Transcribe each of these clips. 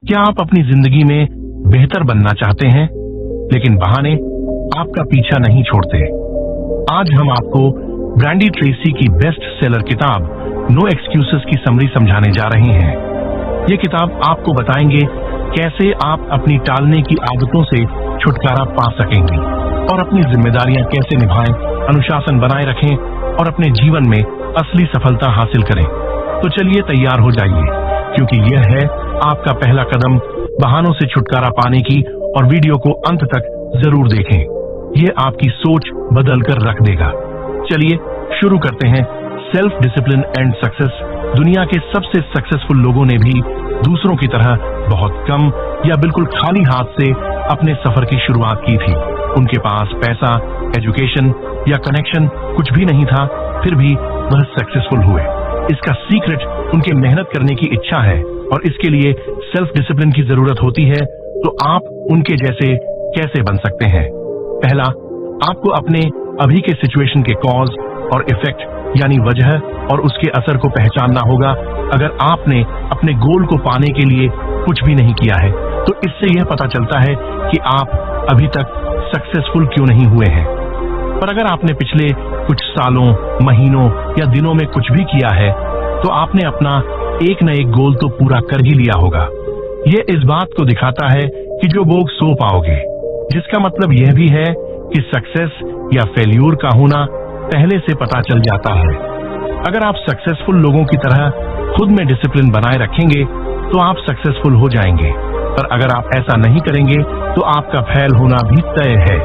क्या आप अपनी जिंदगी में बेहतर बनना चाहते हैं, लेकिन बहाने आपका पीछा नहीं छोड़ते? आज हम आपको ब्रैंडी ट्रेसी की बेस्ट सेलर किताब नो एक्सक्यूजेस की समरी समझाने जा रहे हैं। ये किताब आपको बताएंगे कैसे आप अपनी टालने की आदतों से छुटकारा पा सकेंगे और अपनी जिम्मेदारियां कैसे निभाएं, अनुशासन बनाए रखें और अपने जीवन में असली सफलता हासिल करें। तो चलिए तैयार हो जाइए, क्योंकि यह है आपका पहला कदम बहानों से छुटकारा पाने की। और वीडियो को अंत तक जरूर देखें, यह आपकी सोच बदल कर रख देगा। चलिए शुरू करते हैं। Self discipline and success. दुनिया के सबसे सक्सेसफुल लोगों ने भी दूसरों की तरह बहुत कम या बिल्कुल खाली हाथ से अपने सफर की शुरुआत की थी। उनके पास पैसा, एजुकेशन या कनेक्शन कुछ भी नहीं था, फिर भी वह सक्सेसफुल हुए। इसका सीक्रेट उनके मेहनत करने की इच्छा है, और इसके लिए सेल्फ डिसिप्लिन की जरूरत होती है। तो आप उनके जैसे कैसे बन सकते हैं? पहला, आपको अपने अभी के सिचुएशन के कॉज और इफेक्ट यानी वजह और उसके असर को पहचानना होगा। अगर आपने अपने गोल को पाने के लिए कुछ भी नहीं किया है, तो इससे यह पता चलता है कि आप अभी तक सक्सेसफुल क्यों नहीं हुए हैं। पर अगर आपने पिछले कुछ सालों, महीनों या दिनों में कुछ भी किया है, तो आपने अपना एक न एक गोल तो पूरा कर ही लिया होगा। यह इस बात को दिखाता है कि जो बोझ सो पाओगे, जिसका मतलब यह भी है कि सक्सेस या फेल्यूर का होना पहले से पता चल जाता है। अगर आप सक्सेसफुल लोगों की तरह खुद में डिसिप्लिन बनाए रखेंगे, तो आप सक्सेसफुल हो जाएंगे। पर अगर आप ऐसा नहीं करेंगे, तो आपका फेल होना भी तय है।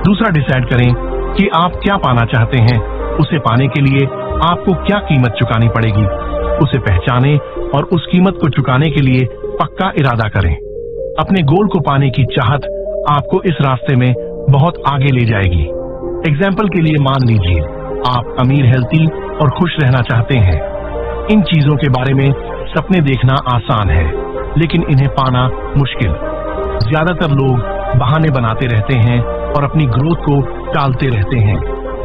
दूसरा, डिसाइड करें कि आप क्या पाना चाहते हैं। उसे पाने के लिए आपको क्या कीमत चुकानी पड़ेगी। उसे पहचानें और उस कीमत को चुकाने के लिए पक्का इरादा करें। अपने गोल को पाने की चाहत आपको इस रास्ते में बहुत आगे ले जाएगी। एग्जाम्पल के लिए मान लीजिए आप अमीर, हेल्थी और खुश रहना चाहते हैं। इन चीजों के बारे में सपने देखना आसान है, लेकिन इन्हें पाना मुश्किल। ज्यादातर लोग बहाने बनाते रहते हैं और अपनी ग्रोथ को टालते रहते हैं,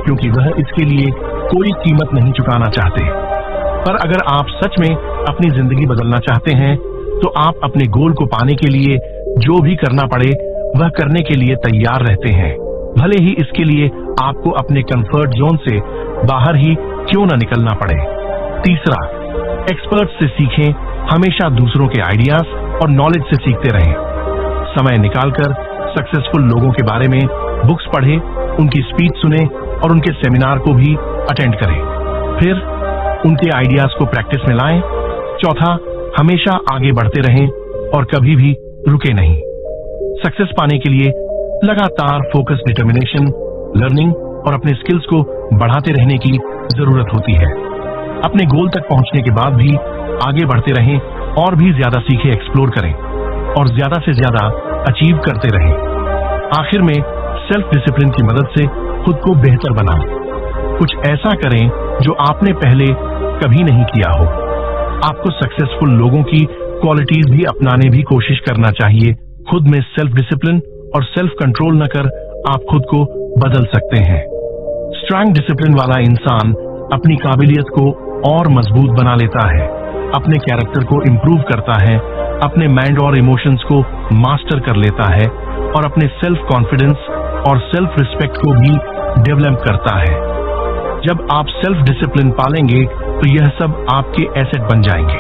क्योंकि वह इसके लिए कोई कीमत नहीं चुकाना चाहते। पर अगर आप सच में अपनी जिंदगी बदलना चाहते हैं, तो आप अपने गोल को पाने के लिए जो भी करना पड़े वह करने के लिए तैयार रहते हैं, भले ही इसके लिए आपको अपने कंफर्ट जोन से बाहर ही क्यों न निकलना पड़े। तीसरा, एक्सपर्ट से सीखें। हमेशा दूसरों के आइडियाज और नॉलेज से सीखते रहें। समय निकालकर सक्सेसफुल लोगों के बारे में बुक्स पढ़ें, उनकी स्पीच सुने और उनके सेमिनार को भी अटेंड करें। फिर उनके आइडियाज को प्रैक्टिस में लाएं। चौथा, हमेशा आगे बढ़ते रहें और कभी भी रुके नहीं। सक्सेस पाने के लिए लगातार फोकस, डिटर्मिनेशन, लर्निंग और अपने स्किल्स को बढ़ाते रहने की जरूरत होती है। अपने गोल तक पहुंचने के बाद भी आगे बढ़ते रहें और भी ज्यादा सीखें, एक्सप्लोर करें और ज्यादा से ज्यादा अचीव करते रहें। आखिर में सेल्फ डिसिप्लिन की मदद से खुद को बेहतर बनाएं। कुछ ऐसा करें जो आपने पहले कभी नहीं किया हो। आपको सक्सेसफुल लोगों की क्वालिटीज भी अपनाने भी कोशिश करना चाहिए। खुद में सेल्फ डिसिप्लिन और सेल्फ कंट्रोल न कर आप खुद को बदल सकते हैं। स्ट्रांग डिसिप्लिन वाला इंसान अपनी काबिलियत को और मजबूत बना लेता है, अपने कैरेक्टर को इम्प्रूव करता है, अपने माइंड और इमोशंस को मास्टर कर लेता है और अपने सेल्फ कॉन्फिडेंस और सेल्फ रिस्पेक्ट को भी डेवलप करता है। जब आप सेल्फ डिसिप्लिन पालेंगे, तो यह सब आपके एसेट बन जाएंगे।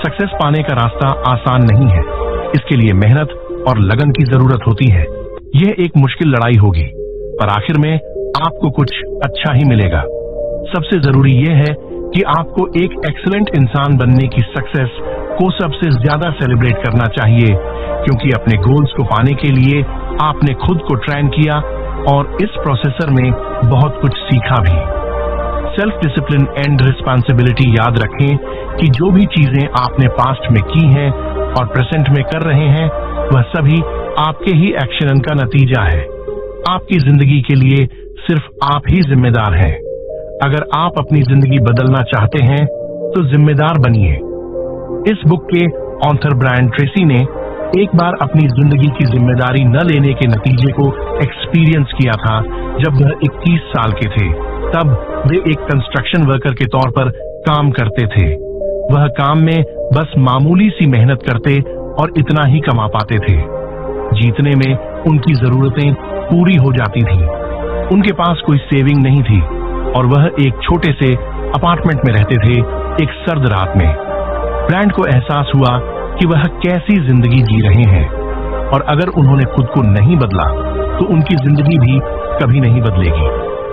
सक्सेस पाने का रास्ता आसान नहीं है, इसके लिए मेहनत और लगन की जरूरत होती है। यह एक मुश्किल लड़ाई होगी, पर आखिर में आपको कुछ अच्छा ही मिलेगा। सबसे जरूरी यह है कि आपको एक एक्सीलेंट इंसान बनने की सक्सेस को सबसे ज्यादा सेलिब्रेट करना चाहिए, क्योंकि अपने गोल्स को पाने के लिए आपने खुद को ट्रेन किया और इस प्रोसेसर में बहुत कुछ सीखा भी। सेल्फ डिसिप्लिन एंड रिस्पॉन्सिबिलिटी याद रखें कि जो भी चीजें आपने पास्ट में की हैं और प्रेजेंट में कर रहे हैं, वह सभी आपके ही एक्शन का नतीजा है। आपकी जिंदगी के लिए सिर्फ आप ही जिम्मेदार हैं। अगर आप अपनी जिंदगी बदलना चाहते हैं, तो जिम्मेदार बनिए। इस बुक के ऑथर ब्रायन ट्रेसी ने एक बार अपनी जिंदगी की जिम्मेदारी न लेने के नतीजे को एक्सपीरियंस किया था जब वह 21 साल के थे। तब वे एक कंस्ट्रक्शन वर्कर के तौर पर काम करते थे। वह काम में बस मामूली सी मेहनत करते और इतना ही कमा पाते थे। जीतने में उनकी जरूरतें पूरी हो जाती थी। उनके पास कोई सेविंग नहीं थी और वह एक छोटे से अपार्टमेंट में रहते थे एक सर्द रात में। ब्रायंट को एहसास हुआ कि वह कैसी जिंदगी जी रहे हैं और अगर उन्होंने खुद को नहीं बदला तो उनकी जिंदगी भी कभी नहीं बदलेगी।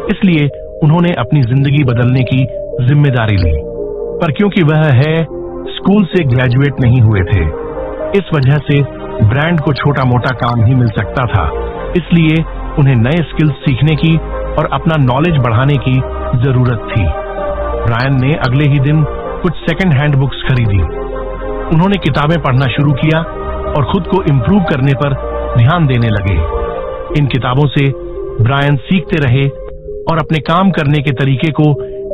इसलिए उन्होंने अपनी जिंदगी बदलने की जिम्मेदारी ली। पर क्योंकि वह स्कूल से ग्रेजुएट नहीं हुए थे, इस वजह से ब्रायंट को छोटा मोटा काम ही मिल सकता था। इसलिए उन्हें नए स्किल्स सीखने की और अपना नॉलेज बढ़ाने की जरूरत थी। ब्रायन ने अगले ही दिन कुछ सेकंड हैंड बुक्स खरीदी। उन्होंने किताबें पढ़ना शुरू किया और खुद को इम्प्रूव करने पर ध्यान देने लगे। इन किताबों से ब्रायन सीखते रहे और अपने काम करने के तरीके को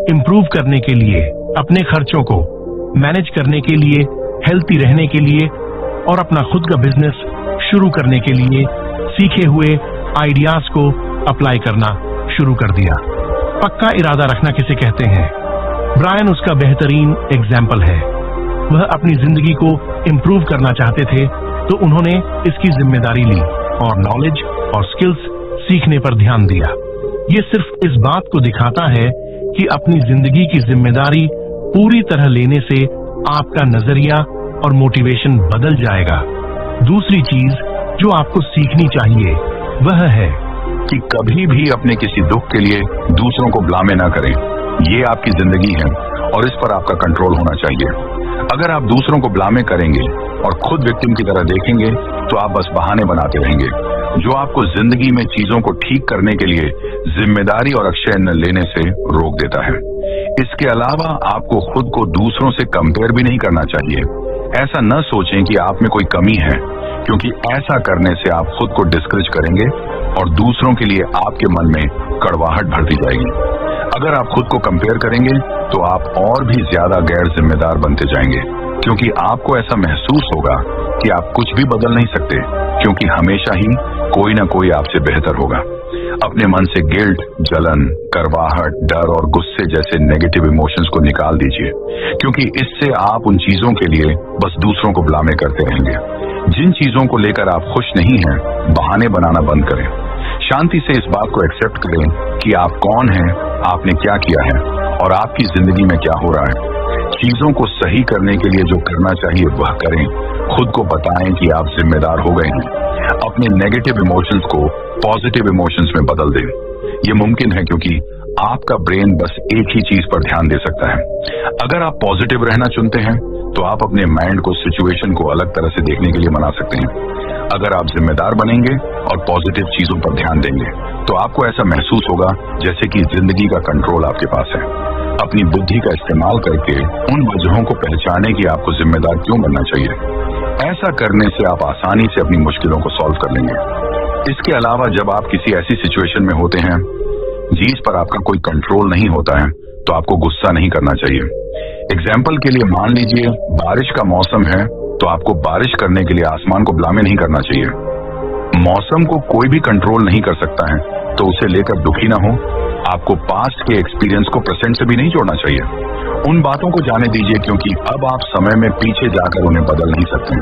इम्प्रूव करने के लिए, अपने खर्चों को मैनेज करने के लिए, हेल्थी रहने के लिए और अपना खुद का बिजनेस शुरू करने के लिए सीखे हुए आइडियाज को अप्लाई करना शुरू कर दिया। पक्का इरादा रखना किसे कहते हैं? ब्रायन उसका बेहतरीन एग्जाम्पल है। वह अपनी जिंदगी को इम्प्रूव करना चाहते थे तो उन्होंने इसकी जिम्मेदारी ली और नॉलेज और स्किल्स सीखने पर ध्यान दिया। ये सिर्फ इस बात को दिखाता है कि अपनी जिंदगी की जिम्मेदारी पूरी तरह लेने से आपका नजरिया और मोटिवेशन बदल जाएगा। दूसरी चीज जो आपको सीखनी चाहिए वह है कि कभी भी अपने किसी दुख के लिए दूसरों को ब्लामे ना करें। ये आपकी जिंदगी है और इस पर आपका कंट्रोल होना चाहिए। अगर आप दूसरों को ब्लामे करेंगे और खुद विक्टिम की तरह देखेंगे तो आप बस बहाने बनाते रहेंगे, जो आपको जिंदगी में चीजों को ठीक करने के लिए जिम्मेदारी और एक्शन लेने से रोक देता है। इसके अलावा आपको खुद को दूसरों से कंपेयर भी नहीं करना चाहिए। ऐसा न सोचें कि आप में कोई कमी है, क्योंकि ऐसा करने से आप खुद को डिस्करेज करेंगे और दूसरों के लिए आपके मन में कड़वाहट भरती जाएगी। अगर आप खुद को कंपेयर करेंगे तो आप और भी ज्यादा गैर जिम्मेदार बनते जाएंगे, क्योंकि आपको ऐसा महसूस होगा कि आप कुछ भी बदल नहीं सकते, क्योंकि हमेशा ही कोई ना कोई आपसे बेहतर होगा। अपने मन से गिल्ट, जलन, करवाहट, डर और गुस्से जैसे नेगेटिव इमोशंस को निकाल दीजिए, क्योंकि इससे आप उन चीजों के लिए बस दूसरों को ब्लामे करते रहेंगे। जिन चीजों को लेकर आप खुश नहीं हैं, बहाने बनाना बंद करें। शांति से इस बात को एक्सेप्ट करें कि आप कौन हैं, आपने क्या किया है और आपकी जिंदगी में क्या हो रहा है। चीजों को सही करने के लिए जो करना चाहिए वह करें। खुद को बताएं कि आप जिम्मेदार हो गए हैं। अपने नेगेटिव इमोशंस को पॉजिटिव इमोशंस में बदल दें। ये मुमकिन है क्योंकि आपका ब्रेन बस एक ही चीज पर ध्यान दे सकता है। अगर आप पॉजिटिव रहना चुनते हैं तो आप अपने माइंड को सिचुएशन को अलग तरह से देखने के लिए बना सकते हैं। अगर आप जिम्मेदार बनेंगे और पॉजिटिव चीजों पर ध्यान देंगे तो आपको ऐसा महसूस होगा जैसे कि जिंदगी का कंट्रोल आपके पास है। अपनी बुद्धि का इस्तेमाल करके उन वजहों को पहचाने कि आपको जिम्मेदार क्यों बनना चाहिए। ऐसा करने से आप आसानी से अपनी मुश्किलों को सॉल्व कर लेंगे। इसके अलावा जब आप किसी ऐसी सिचुएशन में होते हैं जिस पर आपका कोई कंट्रोल नहीं होता है तो आपको गुस्सा नहीं करना चाहिए। एग्जाम्पल के लिए मान लीजिए बारिश का मौसम है तो आपको बारिश करने के लिए आसमान को ब्लामे नहीं करना चाहिए। मौसम को कोई भी कंट्रोल नहीं कर सकता है तो उसे लेकर दुखी ना हो। आपको पास्ट के एक्सपीरियंस को प्रेजेंट से भी नहीं जोड़ना चाहिए। उन बातों को जाने दीजिए क्योंकि अब आप समय में पीछे जाकर उन्हें बदल नहीं सकते।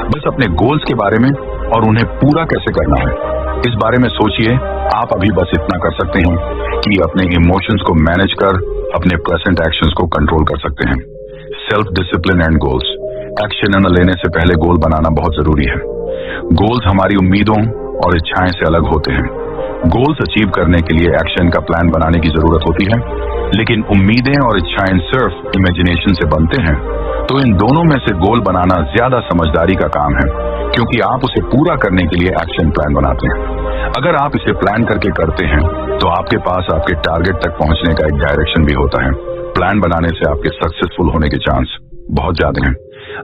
बस अपने गोल्स के बारे में और उन्हें पूरा कैसे करना है इस बारे में सोचिए। आप अभी बस इतना कर सकते हैं कि अपने इमोशंस को मैनेज कर अपने प्रेजेंट एक्शंस को कंट्रोल कर सकते हैं। Self discipline and goals. Action न लेने से पहले गोल बनाना बहुत जरूरी है। गोल्स हमारी उम्मीदों और इच्छाएं से अलग होते हैं। गोल्स अचीव करने के लिए एक्शन का प्लान बनाने की जरूरत होती है, लेकिन उम्मीदें और इच्छाएं सिर्फ इमेजिनेशन से बनते हैं। तो इन दोनों में से गोल बनाना ज्यादा समझदारी का काम है, क्योंकि आप उसे पूरा करने के लिए एक्शन प्लान बनाते हैं। अगर आप इसे प्लान करके करते हैं तो आपके पास आपके टारगेट तक पहुंचने का एक डायरेक्शन भी होता है। प्लान बनाने से आपके सक्सेसफुल होने के चांस बहुत ज्यादा हैं।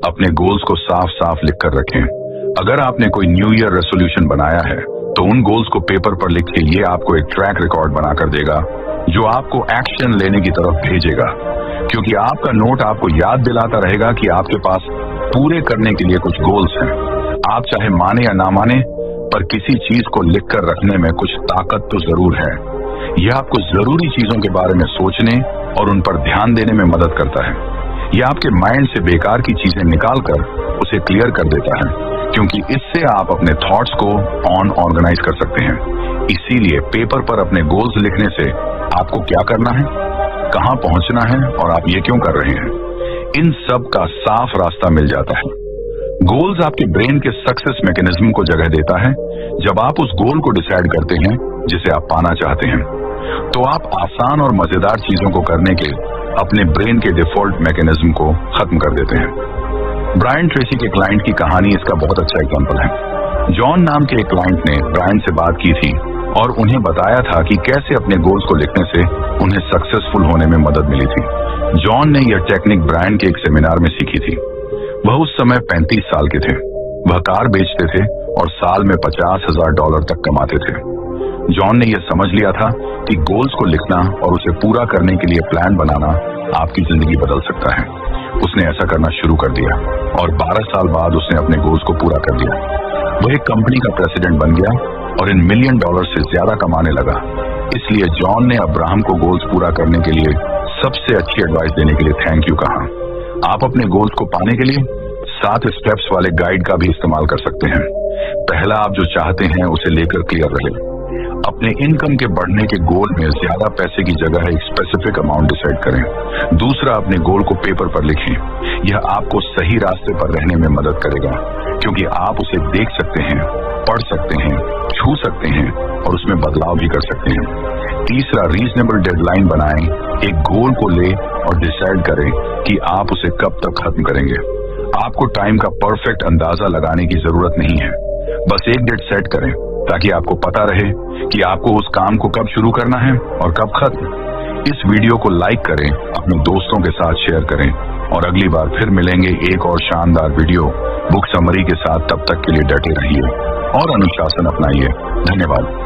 अपने गोल्स को साफ साफ लिख कर रखें। अगर आपने कोई न्यू ईयर रेजोल्यूशन बनाया है तो उन गोल्स को पेपर पर लिख के ये आपको एक ट्रैक रिकॉर्ड बनाकर देगा जो आपको एक्शन लेने की तरफ भेजेगा, क्योंकि आपका नोट आपको याद दिलाता रहेगा कि आपके पास पूरे करने के लिए कुछ गोल्स हैं। आप चाहे माने या ना माने, पर किसी चीज को लिख कर रखने में कुछ ताकत तो जरूर है। यह आपको जरूरी चीजों के बारे में सोचने और उन पर ध्यान देने में मदद करता है। यह आपके माइंड से बेकार की चीजें निकालकर उसे इसे क्लियर कर देता है, क्योंकि इससे आप अपने थॉट्स को ऑर्गेनाइज कर सकते हैं। इसीलिए पेपर पर अपने गोल्स लिखने से आपको क्या करना है, कहां पहुंचना है और आप ये क्यों कर रहे हैं, इन सब का साफ रास्ता मिल जाता है। गोल्स आपके ब्रेन के सक्सेस मैकेनिज्म को जगह देता है। जब आप उस गोल को डिसाइड करते हैं जिसे आप पाना चाहते हैं, तो आप आसान और मजेदार चीजों को करने के अपने ब्रेन के डिफॉल्ट मैकेनिज्म को खत्म कर देते हैं। ब्रायन ट्रेसी के क्लाइंट की कहानी इसका बहुत अच्छा एग्जांपल है। जॉन नाम के एक क्लाइंट ने ब्रायन से बात की थी और उन्हें बताया था कि कैसे अपने गोल्स को लिखने से उन्हें सक्सेसफुल होने में मदद मिली थी। जॉन ने यह टेक्निक ब्रायन के एक सेमिनार में सीखी थी। वह उस समय 35 साल के थे। वह कार बेचते थे और साल में $50,000 तक कमाते थे। जॉन ने यह समझ लिया था कि गोल्स को लिखना और उसे पूरा करने के लिए प्लान बनाना आपकी जिंदगी बदल सकता है। उसने ऐसा करना शुरू कर दिया और 12 साल बाद उसने अपने गोल्स को पूरा कर लिया। वह एक कंपनी का प्रेसिडेंट बन गया और इन $1 मिलियन से ज्यादा कमाने लगा। इसलिए जॉन ने अब्राहम को गोल्स पूरा करने के लिए सबसे अच्छी एडवाइस देने के लिए थैंक यू कहा। आप अपने गोल्स को पाने के लिए 7 स्टेप्स वाले गाइड का भी इस्तेमाल कर सकते हैं। पहला, आप जो चाहते हैं उसे लेकर क्लियर रहे। अपने इनकम के बढ़ने के गोल में ज्यादा पैसे की जगह एक स्पेसिफिक अमाउंट डिसाइड करें। दूसरा, अपने गोल को पेपर पर लिखें। यह आपको सही रास्ते पर रहने में मदद करेगा, क्योंकि आप उसे देख सकते हैं, पढ़ सकते हैं, छू सकते हैं और उसमें बदलाव भी कर सकते हैं। तीसरा, रीजनेबल डेडलाइन बनाएं। एक गोल को ले और डिसाइड करें कि आप उसे कब तक खत्म करेंगे। आपको टाइम का परफेक्ट अंदाजा लगाने की जरूरत नहीं है। बस एक डेट सेट करें ताकि आपको पता रहे कि आपको उस काम को कब शुरू करना है और कब खत्म। इस वीडियो को लाइक करें, अपने दोस्तों के साथ शेयर करें और अगली बार फिर मिलेंगे एक और शानदार वीडियो बुक समरी के साथ। तब तक के लिए डटे रहिए और अनुशासन अपनाइए। धन्यवाद।